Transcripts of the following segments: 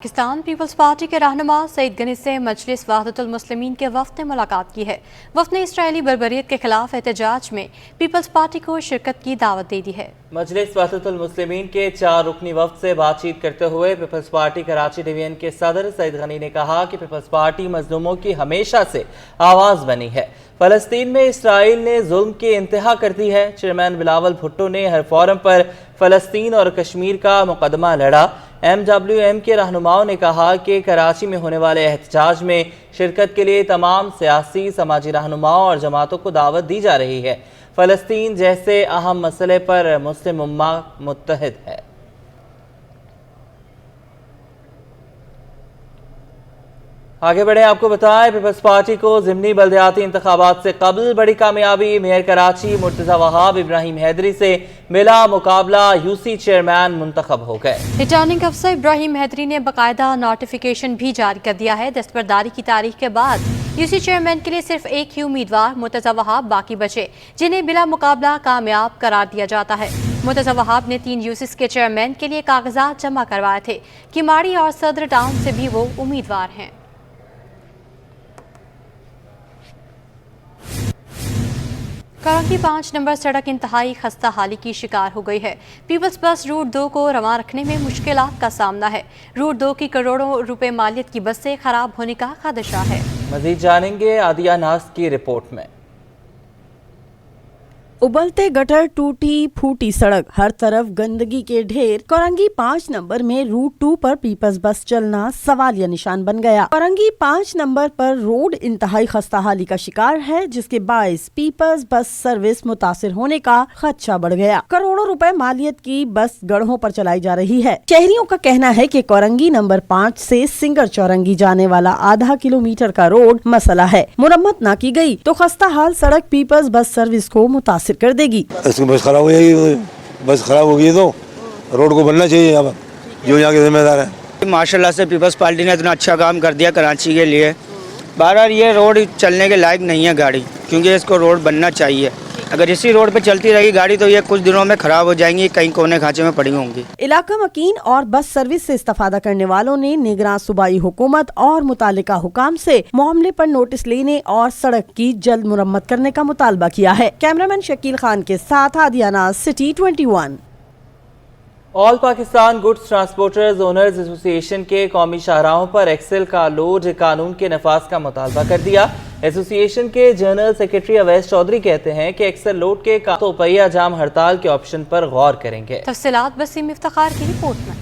Pakistan peoples party के रहनुमा सईद गनी से मजलिस वहदतुल मुस्लिमीन के वफ्द ने मुलाकात की है। वफ्द ने इसराइली बर्बरियत के खिलाफ एहतजाज में पीपल्स पार्टी को शिरकत की दावत दे दी है। मजलिस वहदतुल मुस्लिमीन के 4 रुकनी वफ्द से बातचीत करते हुए पीपल्स पार्टी कराची डिवीजन के सदर सईद गनी ने कहा कि पीपल्स पार्टी मजलूमों की हमेशा से आवाज़ बनी है। फ़लस्तीन में इसराइल ने जुल्म की इंतहा कर दी है। चेयरमैन बिलावल भुट्टो ने हर फोरम पर फ़लस्तीन और कश्मीर का मुकदमा लड़ा। MWM के रहनुमाओं ने कहा कि कराची में होने वाले एहतजाज में शिरकत के लिए तमाम सियासी समाजी रहनुमाओं और जमातों को दावत दी जा रही है। फ़लस्तीन जैसे अहम मसले पर मुस्लिम उम्मा मुत्तहिद है। आगे बढ़े, आपको बताएं पीपल्स पार्टी को ज़िमनी बल्दियाती इंतखाबात से कबल बड़ी कामयाबी। मेयर कराची मुर्तज़ा वहाब इब्राहिम हैदरी से मिला मुकाबला, UC चेयरमैन मुंतखब हो गए। रिटर्निंग अफसर इब्राहिम हैदरी ने बाकायदा नोटिफिकेशन भी जारी कर दिया है। दस्तबरदारी की तारीख के बाद UC चेयरमैन के लिए सिर्फ एक ही उम्मीदवार मुर्तज़ा वहाब बाकी बचे, जिन्हें बिला मुकाबला कामयाब करार दिया जाता है। मुर्तज़ा वहाब ने 3 UCs के चेयरमैन के लिए कागजात जमा करवाए थे। किमाड़ी और सदर टाउन से भी वो उम्मीदवार हैं। करंगी 5 नंबर सड़क इंतहाई खस्ता हाली की शिकार हो गई है। पीपल्स बस रूट 2 को रवां रखने में मुश्किलात का सामना है। रूट 2 की करोड़ों रुपए मालियत की बस से खराब होने का खदशा है। मजीद जानेंगे आदिया नाज की रिपोर्ट में। उबलते गटर, टूटी फूटी सड़क, हर तरफ गंदगी के ढेर। करंगी 5 नंबर में रूट 2 पर पीपल्स बस चलना सवालिया निशान बन गया। करंगी 5 नंबर पर रोड इंतहाई खस्ताहाली का शिकार है, जिसके बायस पीपल्स बस सर्विस मुतासिर होने का खदशा बढ़ गया। करोड़ों रुपए मालियत की बस गढ़ों पर चलाई जा रही है। शहरियों का कहना है कि करंगी नंबर 5 से सिंगर चौरंगी जाने वाला आधा किलोमीटर का रोड मसला है। मुरम्मत न की गई तो खस्ताहाल सड़क पीपल्स बस सर्विस को मुतासिर कर देगी। इसकी बस खराब हो जाएगी, बस खराब होगी तो रोड को बनना चाहिए यहाँ पर, जो यहाँ के जिम्मेदार है। माशाल्लाह से पीपल्स पार्टी ने इतना अच्छा काम कर दिया कराची के लिए। बहरहाल ये रोड चलने के लायक नहीं है गाड़ी, क्योंकि इसको रोड बनना चाहिए। अगर इसी रोड पे चलती रहेगी गाड़ी तो ये कुछ दिनों में खराब हो जाएंगी, कहीं कोने खांचे में पड़ी होंगी। इलाका मकीन और बस सर्विस से इस्तेफादा करने वालों ने निगरान सूबाई हुकूमत और मुतालिका हुकाम से मामले पर नोटिस लेने और सड़क की जल्द मुरम्मत करने का मुतालबा किया है। कैमरामैन शकील खान के साथ आदिया नाज, city 21। All Pakistan goods transporters owners association के कौमी शाहराहों पर एक्सेल का लोड कानून के नफाज का मुतालबा कर दिया। एसोसिएशन के जनरल सेक्रेटरी अवैस चौधरी कहते हैं कि एक्सेल लोड के तो पहिया जाम हड़ताल के ऑप्शन पर गौर करेंगे। तफसीलात वसीम इफ्तिखार की रिपोर्ट में।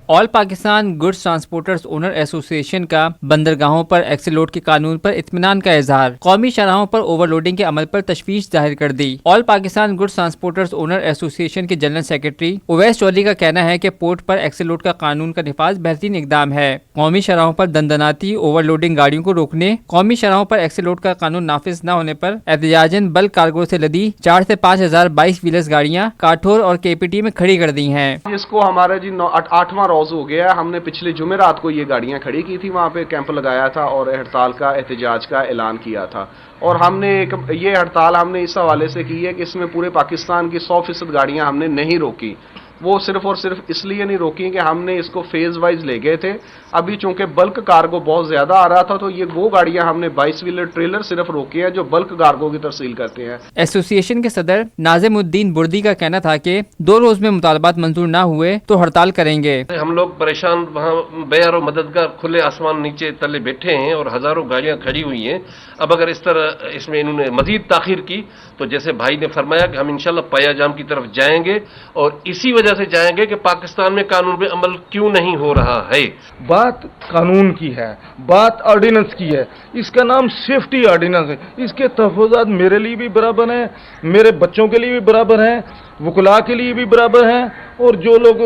All Pakistan goods transporters owner association का बंदरगाहों पर एक्सेल लोड के कानून पर इत्मीनान का इजहार, कौमी शाहराहों पर ओवरलोडिंग के अमल पर तशवीश जाहिर कर दी। All Pakistan goods transporters owner association के जनरल सेक्रेटरी उवैस चौधरी का कहना है कि पोर्ट पर एक्सेल लोड का कानून का निफाज बेहतरीन इकदाम है। कौमी शाहराहों पर दंदनाती ओवरलोडिंग गाड़ियों को रोकने, कौमी शाहराहों पर एक्सेल लोड का कानून नाफिज न होने पर एहतजाजन बल्क कार्गो से लदी 4 से 5 हजार 22 व्हीलर्स गाड़ियाँ काठोर और KPT में खड़ी कर दी हैं। इसको हमारा जी 8वां रोज हो गया। हमने पिछले जुमेरात को ये गाड़ियां खड़ी की थी, वहां पे कैंप लगाया था और हड़ताल का एहतजाज का ऐलान किया था। और हमने ये हड़ताल हमने इस हवाले से की है कि इसमें पूरे पाकिस्तान की 100% गाड़ियां हमने नहीं रोकी। वो सिर्फ और सिर्फ इसलिए नहीं रोकी कि हमने इसको फेज वाइज ले गए थे। अभी चूंकि बल्क कार्गो बहुत ज्यादा आ रहा था तो ये वो गाड़ियां हमने 22 व्हीलर ट्रेलर सिर्फ रोके हैं जो बल्क कार्गो की तरसील करते हैं। एसोसिएशन के सदर नाजिमुद्दीन बुर्दी का कहना था कि 2 रोज में मुतालबात मंजूर ना हुए तो हड़ताल करेंगे। हम लोग परेशान, वहाँ बेयार और मददगार खुले आसमान नीचे तले बैठे हैं और हजारों गाड़ियां खड़ी हुई हैं। अब अगर इस तरह इसमें इन्होंने मजीद ताखीर की तो जैसे भाई ने फरमाया कि हम इंशाल्लाह पयाजाम की तरफ जाएंगे और इसी वजह से जाएंगे कि पाकिस्तान में कानून पे अमल क्यों नहीं हो रहा है। बात कानून की है, बात ऑर्डिनेंस की है। इसका नाम सेफ्टी ऑर्डिनेंस है। इसके तहफ़्फ़ुज़ात मेरे लिए भी बराबर हैं, मेरे बच्चों के लिए भी बराबर हैं, वकुला के लिए भी बराबर हैं और जो लोग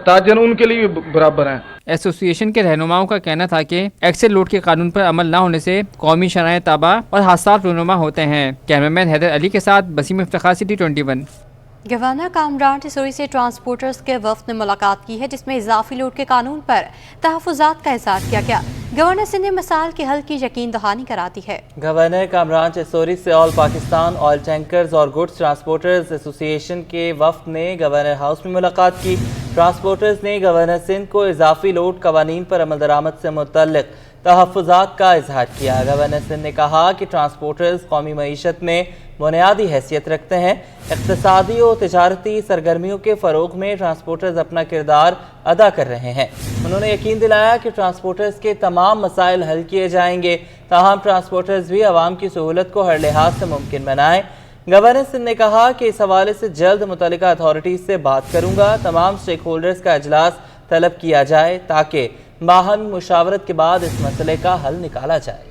ताजर उनके लिए भी बराबर हैं। एसोसिएशन के रहनुमाओं का कहना था कि एक्सेल लोड के कानून पर अमल न होने से कौमी शराय ताबा और हादसात रूनुमा होते हैं। कैमरामैन हैदर अली के साथ वसीम इफ्तिखार, सिटी 21। गवर्नर कामरान टिसोरी से ट्रांसपोर्टर्स के वफ्द ने मुलाकात की है, जिसमें इजाफी लोड के कानून पर तहफ़्फ़ुज़ात का इज़हार किया गया। गवर्नर सिंध ने मसाइल के हल की यकीन दहानी कराती है। गवर्नर कामरान टिसोरी से ऑल पाकिस्तान ऑयल टैंकर्स और गुड्स ट्रांसपोर्टर्स एसोसिएशन के वफ्द ने गवर्नर हाउस में मुलाकात की। ट्रांसपोर्टर्स ने गवर्नर सिंध को इजाफी लोड कवानीन पर अमल दरामद से मुतल्लिक तहफ़्फ़ुज़ात का इजहार किया। गवर्नर सिंध ने कहा कि ट्रांसपोर्टर्स कौमी मईशत में बुनियादी हैसियत रखते हैं। इक़्तिसादी और तिजारती सरगर्मियों के फ़रोग़ में ट्रांसपोर्टर्स अपना किरदार अदा कर रहे हैं। उन्होंने यकीन दिलाया कि ट्रांसपोर्टर्स के तमाम मसाइल हल किए जाएंगे। ताहम ट्रांसपोर्टर्स भी आवाम की सहूलत को हर लिहाज से मुमकिन बनाएं। गवर्नर सिंध ने कहा कि इस हवाले से जल्द मुतल्लिका अथॉरिटीज़ से बात करूंगा। तमाम स्टेक होल्डर्स का इजलास तलब किया जाए ताकि बाहमी मुशावरत के बाद इस मसले का हल निकाला जाए।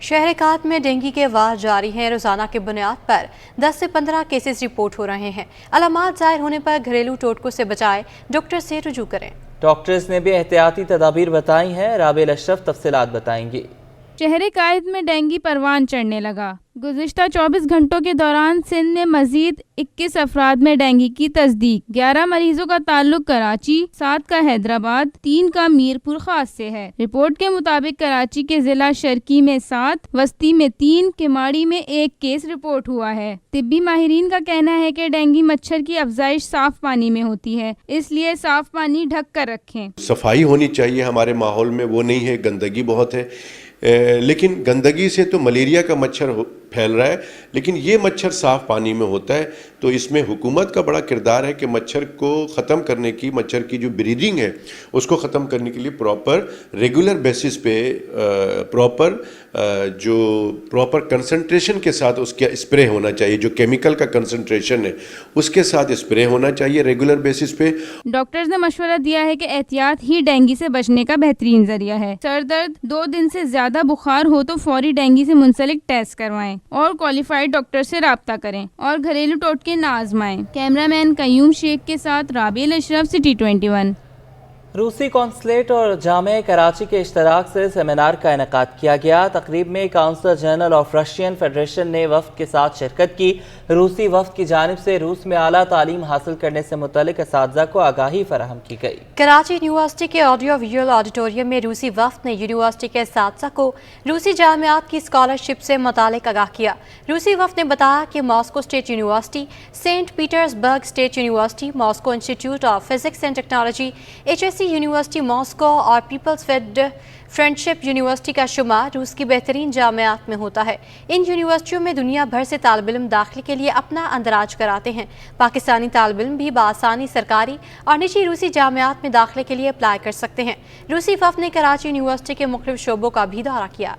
शहर कात में डेंगू के वार जारी हैं। रोजाना की बुनियाद पर 10 से 15 केसेस रिपोर्ट हो रहे हैं। अलामात जाहिर होने पर घरेलू टोटकों से बचाए डॉक्टर से रुजू करें। डॉक्टर्स ने भी एहतियाती तदाबीर बताई हैं। राबेल अशरफ तफसीलात बताएंगी। शहर कायद में डेंगू परवान चढ़ने लगा। गुज़िश्ता 24 घंटों के दौरान सिंध में मजीद 21 अफराद में डेंगू की तस्दीक। 11 मरीजों का ताल्लुक कराची, 7 का हैदराबाद, 3 का मीरपुर खास से है। रिपोर्ट के मुताबिक कराची के जिला शर्की में 7, वस्ती में 3, किमाड़ी में 1 केस रिपोर्ट हुआ है। तिब्बी माहिरीन का कहना है कि डेंगू मच्छर की अफजाइश साफ पानी में होती है, इसलिए साफ पानी ढक कर रखें। सफाई होनी चाहिए हमारे माहौल में, वो नहीं है, गंदगी बहुत है। लेकिन गंदगी से तो मलेरिया का मच्छर फैल रहा है, लेकिन ये मच्छर साफ पानी में होता है। तो इसमें हुकूमत का बड़ा किरदार है कि मच्छर को ख़त्म करने की, मच्छर की जो ब्रीडिंग है उसको ख़त्म करने के लिए प्रॉपर रेगुलर बेसिस पे प्रॉपर कंसंट्रेशन के साथ उसका स्प्रे होना चाहिए। जो केमिकल का कंसंट्रेशन है उसके साथ स्प्रे होना चाहिए रेगुलर बेसिस पे। डॉक्टर्स ने मशवरा दिया है कि एहतियात ही डेंगू से बचने का बेहतरीन जरिया है। सर दर्द, 2 दिन से ज़्यादा बुखार हो तो फौरी डेंगू से मुंसलिक टेस्ट करवाएं और क्वालिफाइड डॉक्टर से राब्ता करें और घरेलू टोटके ना आजमाएं। कैमरामैन कयूम शेख के साथ राबेल अशरफ, सिटी 21। रूसी कॉन्सुलेट और जामे कराची के इश्तराक से सेमिनार का इनेकाद किया गया। तकरीब में counsellor general of Russian Federation ने वफ्द के साथ शिरकत की। रूसी वफ्द की जानिब से रूस में आला तालीम हासिल करने से मुतल्लिक असातिज़ा को आगाही फराहम की गई। कराची यूनिवर्सिटी के ऑडियो विजुअल ऑडिटोरियम में रूसी वफ्द ने यूनिवर्सिटी के असातिज़ा को रूसी जामियात की स्कॉलरशिप से मुतालिक आगाह किया। रूसी वफ्द ने बताया कि Moscow state university, saint Petersburg state university, Moscow institute of physics and technology, HSC university Moscow और पीपल्स फ्रेंडशिप यूनिवर्सिटी का शुमार रूस की बेहतरीन जामियात में होता है। इन यूनिवर्सिटियों में दुनिया भर से तालिब इल्म दाखिले के लिए अपना अंदराज कराते हैं। पाकिस्तानी तालिब इल्म भी बआसानी सरकारी और निजी रूसी जामियात में दाखिले के लिए अप्लाई कर सकते हैं। रूसी वफ्द ने कराची यूनिवर्सिटी के मुख्तलिफ शोबों का भी दौरा किया।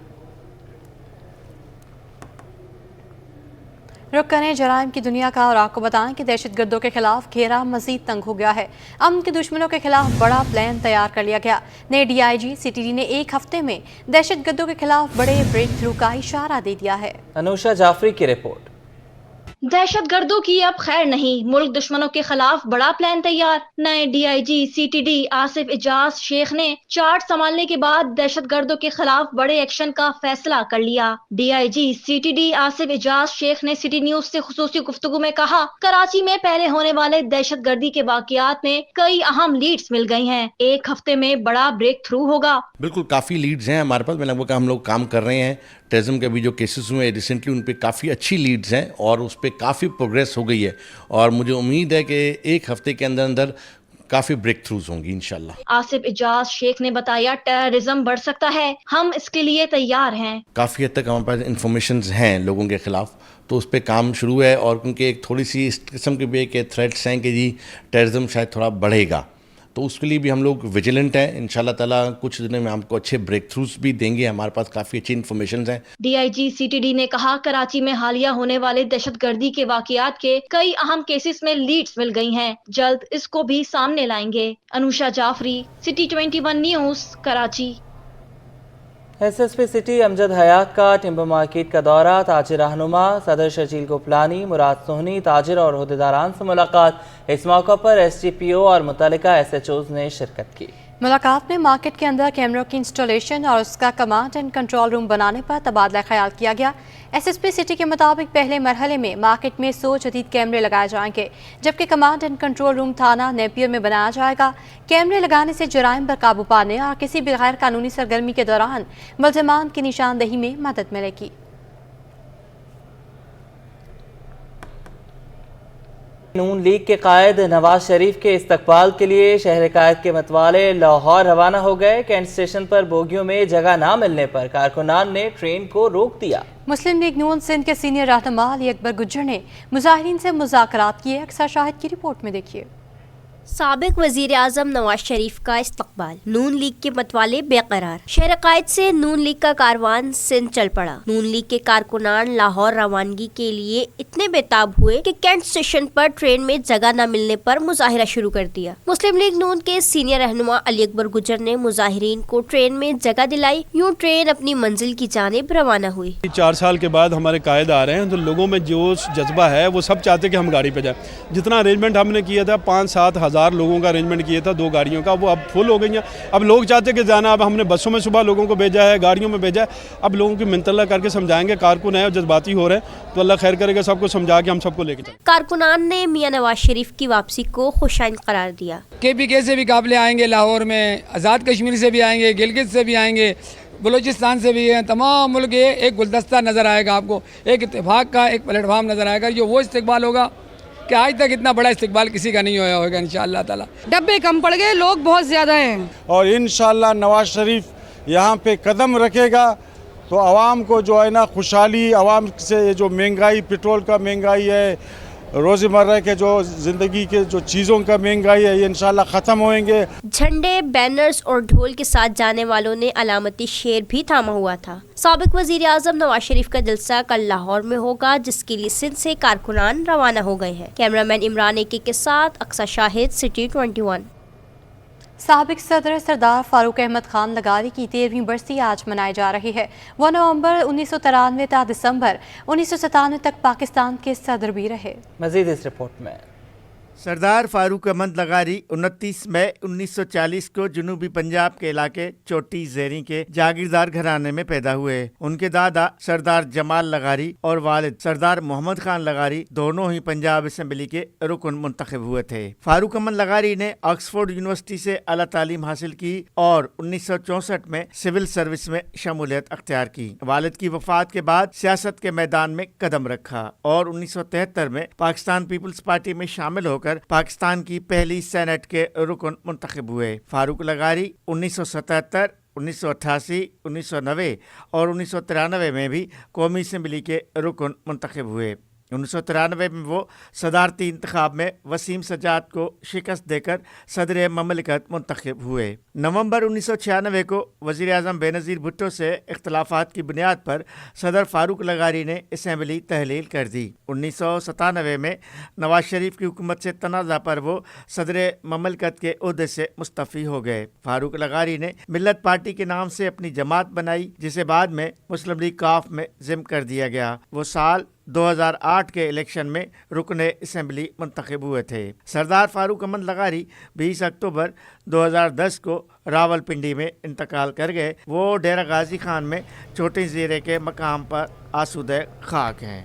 रुक करें जराइम की दुनिया का और आपको बताएं कि दहशतगर्दों के खिलाफ घेरा मजीद तंग हो गया है। अमन के दुश्मनों के खिलाफ बड़ा प्लान तैयार कर लिया गया। नए DIG CTD ने 1 हफ्ते में दहशतगर्दों के खिलाफ बड़े ब्रेक थ्रू का इशारा दे दिया है। अनुषा जाफरी की रिपोर्ट। दहशतगर्दों की अब खैर नहीं, मुल्क दुश्मनों के खिलाफ बड़ा प्लान तैयार। नए DIG CTD आसिफ इजाज शेख ने चार्ज संभालने के बाद दहशतगर्दों के खिलाफ बड़े एक्शन का फैसला कर लिया। DIG CTD आसिफ इजाज शेख ने सिटी न्यूज से खुसूसी गुफ्तगू में कहा, कराची में पहले होने वाले दहशतगर्दी के वाकयात में कई अहम लीड्स मिल गई हैं। 1 हफ्ते में बड़ा ब्रेक थ्रू होगा। बिल्कुल काफी लीड्स हैं हमारे पास। लगभग हम लोग काम कर रहे हैं। टेररिज्म के भी जो केसेस हुए रिसेंटली उन पे काफ़ी अच्छी लीड्स हैं और उस पर काफ़ी प्रोग्रेस हो गई है और मुझे उम्मीद है कि 1 हफ्ते के अंदर अंदर काफ़ी ब्रेक थ्रूज होंगी इंशाल्लाह। आसिफ इजाज शेख ने बताया, टेररिज्म बढ़ सकता है, हम इसके लिए तैयार हैं। काफ़ी हद तक हमारे पास इंफॉर्मेशन हैं लोगों के ख़िलाफ़, तो उस पर काम शुरू है और क्योंकि एक थोड़ी सी इस किस्म के भी एक थ्रेट्स हैं कि जी टेररिज्म शायद थोड़ा बढ़ेगा, तो उसके लिए भी हम लोग विजिलेंट हैं। इंशाल्लाह ताला कुछ दिनों में हमको अच्छे ब्रेक थ्रूज भी देंगे। हमारे पास काफ़ी अच्छी इन्फॉर्मेशन हैं। DIG CTD ने कहा, कराची में हालिया होने वाले दहशतगर्दी के वाकयात के कई अहम केसेस में लीड्स मिल गई हैं, जल्द इसको भी सामने लाएंगे। Anusha Jafri, city 21 news, Karachi. SSP city Amjad Hayat का टिम्बर मार्केट का दौरा, ताजिर रहनुमा सदर शर्जील गोपलानी, मुराद सोहनी, ताजिर और अहदेदारान से मुलाकात। इस मौका पर SDPO और मुतल्लिका SHOs ने शिरकत की। मुलाकात में मार्केट के अंदर कैमरों की इंस्टॉलेशन और उसका कमांड एंड कंट्रोल रूम बनाने पर तबादला ख्याल किया गया। SSP सिटी के मुताबिक पहले मरहले में मार्केट में 100 जदीद कैमरे लगाए जाएंगे, जबकि कमांड एंड कंट्रोल रूम थाना नेपियर में बनाया जाएगा। कैमरे लगाने से जराइम पर काबू पाने और किसी भी गैर कानूनी सरगर्मी के दौरान मुल्ज़िमान की निशानदही में मदद मिलेगी। नून लीग के कायद नवाज शरीफ के इस्तकबाल के लिए शहर कायद के मतवाले लाहौर रवाना हो गए। कैंट स्टेशन पर बोगियों में जगह ना मिलने पर कारकुनान ने ट्रेन को रोक दिया। मुस्लिम लीग नून सिंध के सीनियर रहनुमा अली अकबर गुज्जर ने मुजाहिरीन से मुज़ाकरात किए। अक्सर शाहिद की रिपोर्ट में देखिए। साबिक वजीर आजम नवाज शरीफ का इस्तकबाल, नून लीग के मतवाले बेकरार। शहर कायद से नून लीग का कारवान सिंध चल पड़ा। नून लीग के कारकुनान लाहौर रवानगी के लिए इतने बेताब हुए कि कैंट स्टेशन पर ट्रेन में जगह न मिलने पर मुजाहिरा शुरू कर दिया। मुस्लिम लीग नून के सीनियर रहनुमा अली अकबर गुज्जर ने मुजाहिरीन को ट्रेन में जगह दिलाई। यूँ ट्रेन अपनी मंजिल की जानिब रवाना हुई। 4 साल के बाद हमारे कायद आ रहे हैं तो लोगों में जोश जज्बा है, वो सब चाहते कि हम गाड़ी पे जाए। जितना अरेंजमेंट हमने किया था 5-7 हज़ार लोगों का अरेंजमेंट किया था 2 गाड़ियों का, वो अब फुल हो गई हैं। अब लोग चाहते कि जाना, अब हमने बसों में सुबह लोगों को भेजा है, गाड़ियों में भेजा है। अब लोगों की मिन्नत करके समझाएंगे, कारकुन है और जज्बाती हो रहे हैं तो अल्लाह खैर करेगा, सबको समझा के हम सबको लेके चलें। कारकुनान ने मियां नवाज शरीफ की वापसी को खुशाइन करार दिया। KPK से भी काबिले आएंगे, लाहौर में आज़ाद कश्मीर से भी आएंगे, गिलगित से भी आएंगे, बलूचिस्तान से भी हैं। तमाम मुल्क एक गुलदस्ता नज़र आएगा आपको, एक इत्तेफाक का एक प्लेटफार्म नज़र आएगा। जो वो इस्तिकबाल होगा कि आज तक इतना बड़ा इस्तिकबाल किसी का नहीं होया होगा इंशाअल्लाह ताला। डब्बे कम पड़ गए, लोग बहुत ज़्यादा हैं और इंशाअल्लाह नवाज शरीफ यहाँ पे कदम रखेगा तो आवाम को जो है ना खुशहाली, आवाम से जो महंगाई, पेट्रोल का महंगाई है, रोज़मर्रा के जो ज़िंदगी के जो चीज़ों का महंगाई है, ये इंशाअल्लाह ख़त्म होएंगे। झंडे, बैनर्स और ढोल के साथ जाने वालों ने अलामती शेर भी थामा हुआ था। साबिक वज़ीर आज़म नवाज शरीफ का जलसा कल लाहौर में होगा, जिसके लिए सिंध से कारकुनान रवाना हो गए हैं। कैमरामैन इमरान एके के साथ अक्सर शाहिद, सिटी 21। साबिक सदर सरदार फारूक अहमद खान लगारी की 13वीं बरसी आज मनाई जा रही है। वो नवंबर 1993 ta दिसंबर 1997 तक पाकिस्तान के सदर भी रहे। मजीद इस रिपोर्ट में। सरदार फारूक अहमद लगारी 29 मई 1940 को जनूबी पंजाब के इलाके चोटी ज़ेरी के जागीरदार घराने में पैदा हुए। उनके दादा सरदार जमाल लगारी और वालिद सरदार मोहम्मद खान लगारी दोनों ही पंजाब असेंबली के रुकन मुंतखब हुए थे। फारूक अहमद लगारी ने ऑक्सफोर्ड यूनिवर्सिटी से आला तालीम हासिल की और 1964 में सिविल सर्विस में शमूलियत अख्तियार की। वालिद की वफात के बाद सियासत के मैदान में कदम रखा और 1973 में पाकिस्तान पीपल्स पार्टी में शामिल होकर पाकिस्तान की पहली सेनेट के रुकन मुंतखब हुए। फारूक लगारी 1977, 1988, 1990 और 1993 में भी कौमी असेंबली के रुकन मुंतखब हुए। 1993 में वो सदारती इंतखाब में वसीम सजाद को शिकस्त देकर सदर ममलिकत मुंतखब हुए। नवंबर 1996 को वज़ीर आज़म बेनज़ीर भुट्टो से इख्तलाफात की बुनियाद पर सदर फारूक लगारी ने असेंबली तहलील कर दी। 1997 में नवाज शरीफ की हुकूमत से तनाज़ा पर वो सदर ममलिकत के ओहदे से मुस्तफ़ी हो गए। फारूक लगारी ने मिल्लत पार्टी के नाम से अपनी जमात बनाई, जिसे बाद में मुस्लिम लीग काफ में ज़िम्म कर दिया गया। वो साल 2008 के इलेक्शन में रुकने असेंबली मुंतखब हुए थे। सरदार फारूक अहमद लगारी 20 अक्टूबर 2010 को रावलपिंडी में इंतकाल कर गए। वो डेरा गाजी खान में छोटे ज़ीरे के मकाम पर आसूदे खाक हैं।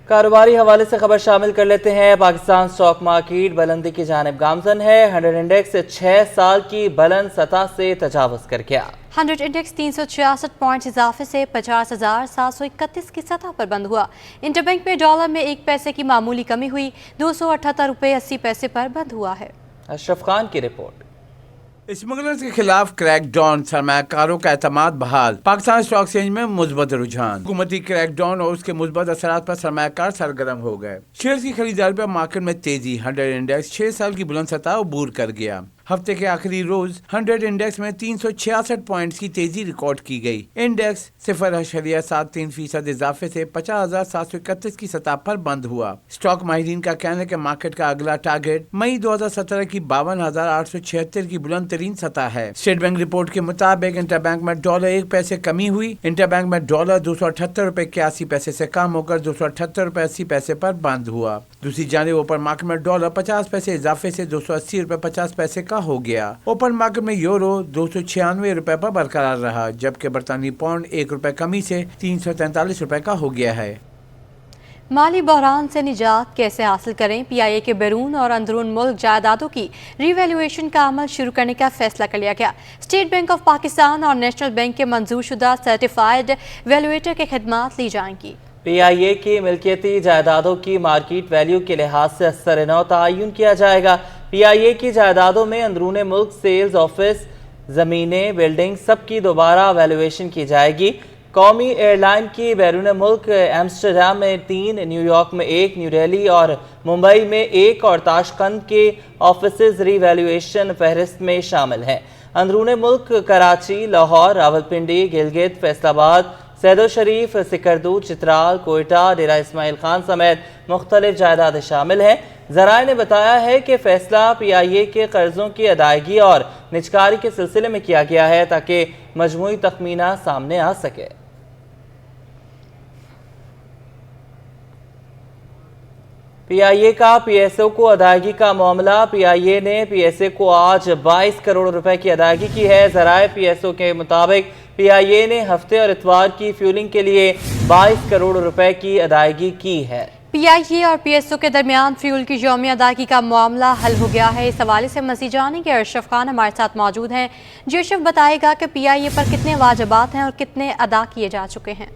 कारोबारी हवाले से खबर शामिल कर लेते हैं। पाकिस्तान स्टॉक मार्केट बुलंदी की जानिब गामजन है। 100 इंडेक्स 6 साल की बुलंद सतह से तजावुज़ कर गया। 100 इंडेक्स 366 पॉइंट इजाफे से 50,731 की सतह पर बंद हुआ। इंटरबैंक में डॉलर में 1 पैसे की मामूली कमी हुई, 278 रुपये 80 पैसे पर बंद हुआ है। अशरफ खान की रिपोर्ट। स्मगलर्स के खिलाफ क्रैकडाउन, सरमायाकारों का एतमाद बहाल। पाकिस्तान स्टॉक एक्सचेंज में मुस्बत रुझान। हुकूमती क्रैकडाउन और उसके मुस्बत असरात पर सरमायाकार सरगर्म हो गए। शेयर की खरीदारी पर मार्केट में तेजी। 100 इंडेक्स 6 साल की बुलंद सतह अबूर कर गया। हफ्ते के आखिरी रोज 100 इंडेक्स में 366 पॉइंट्स की तेजी रिकॉर्ड की गई। इंडेक्स 0.73% इजाफे से 50,731 की सतह पर बंद हुआ। स्टॉक माहिरीन का कहना है कि मार्केट का अगला टारगेट मई 2017 की 52,876 की बुलंद तरीन सतह है। स्टेट बैंक रिपोर्ट के मुताबिक इंटरबैंक में डॉलर 1 पैसे कमी हुई। इंटरबैंक में डॉलर 278 रुपए 81 पैसे से कम होकर 278 रुपए 80 पैसे पर बंद हुआ। दूसरी जानिब ओपन मार्केट में डॉलर 50 पैसे इजाफे से 280 रुपए 50 पैसे का हो गया। ओपन मार्केट में यूरो 296 रुपए पर बरकरार रहा, जबकि बरतानी पाउंड 1 रुपए कमी से 343 रुपए का हो गया है। माली बहरान से निजात कैसे हासिल करें? PIA के बैरून और अंदरून मुल्क जायदादों की रिवैल्यूएशन का अमल शुरू करने का फैसला कर लिया गया। स्टेट बैंक ऑफ पाकिस्तान और नेशनल बैंक के मंजूर शुदा सर्टिफाइड वैल्यूएटर की खिदमात ली जाएंगी। PIA की मिल्कियती जायदादों की मार्केट वैल्यू के लिहाज से असर नौ तयन किया जाएगा। PIA की जायदादों में अंदरूने मुल्क सेल्स ऑफिस, ज़मीनें, बिल्डिंग सब की दोबारा वैल्यूएशन की जाएगी। कौमी एयरलाइन की बैरून मुल्क एम्स्टरडम में 3, न्यूयॉर्क में 1, न्यू दिल्ली और मुंबई में 1 और ताशकंद के ऑफिसेज रीवैल्यूएशन फहरिस्त में शामिल हैं। अंदरूने मुल्क कराची, लाहौर, रावलपिंडी, गिलगित, फैसलाबाद, सैदो शरीफ, सिकरदू, चित्राल, कोयटा, डेरा इस्माइल खान समेत मुख्तलिफ जायदादें शामिल हैं। ज़राए ने बताया है कि फैसला PIA के कर्जों की अदायगी और निजकारी के सिलसिले में किया गया है ताकि मजमूई तखमीना सामने आ सके। PIA का PSO को अदायगी का मामला। PIA ने PSA को आज 22 करोड़ रुपए की अदायगी की है। ज़राए PSO के मुताबिक PIA ने हफ्ते और इतवार की फ्यूलिंग के लिए 22 करोड़ रुपए की अदायगी की है। PIA और PSO के दरमियान फ्यूल की यौमी अदायगी का मामला हल हो गया है। इस हवाले से मज़ीद जानेंगे अरशफ खान हमारे साथ मौजूद हैं। जी अरशफ, बताएगा कि PIA पर कितने वाजिबात हैं और कितने अदा किए जा चुके हैं?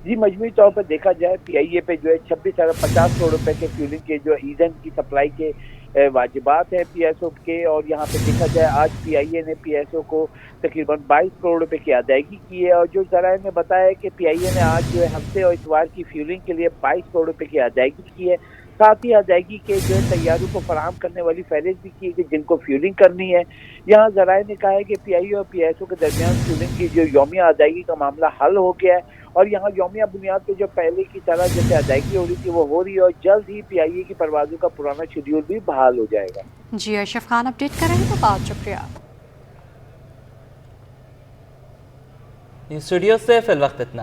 जी, मजमूई तौर पर देखा जाए PIA पे जो है 26,50 करोड़ रुपए के फ्यूलिंग के जो ईंधन की सप्लाई के वाजिबात है PSO के, और यहाँ पे देखा जाए आज PIA ने PSO को तकरीबन 22 करोड़ रुपए की अदायगी की है। और जो ज़राए ने बताया है कि PIA ने आज जो है हफ्ते और इतवार की फ्यूलिंग के लिए 22 करोड़ रुपए की अदायगी की है। साथ ही अदायगी के जो है तैयारों को फराहम करने वाली फहरिस्त भी की है कि जिनको फ्यूलिंग करनी है। यहाँ ज़राए ने कहा है कि PIA और PSO के दरमियान फ्यूलिंग की जो यौमिया अदायगी का मामला हल हो गया है और यहाँ यौमिया बुनियाद पर जो पहले की तरह जैसे अदायगी हो रही थी वो हो रही है और जल्द ही PIA की परवाज़ों का पुराना शेड्यूल भी बहाल हो जाएगा। जी अरशफ खान अपडेट करेंगे तो बहुत शुक्रिया। स्टूडियो से फिल वक्त इतना।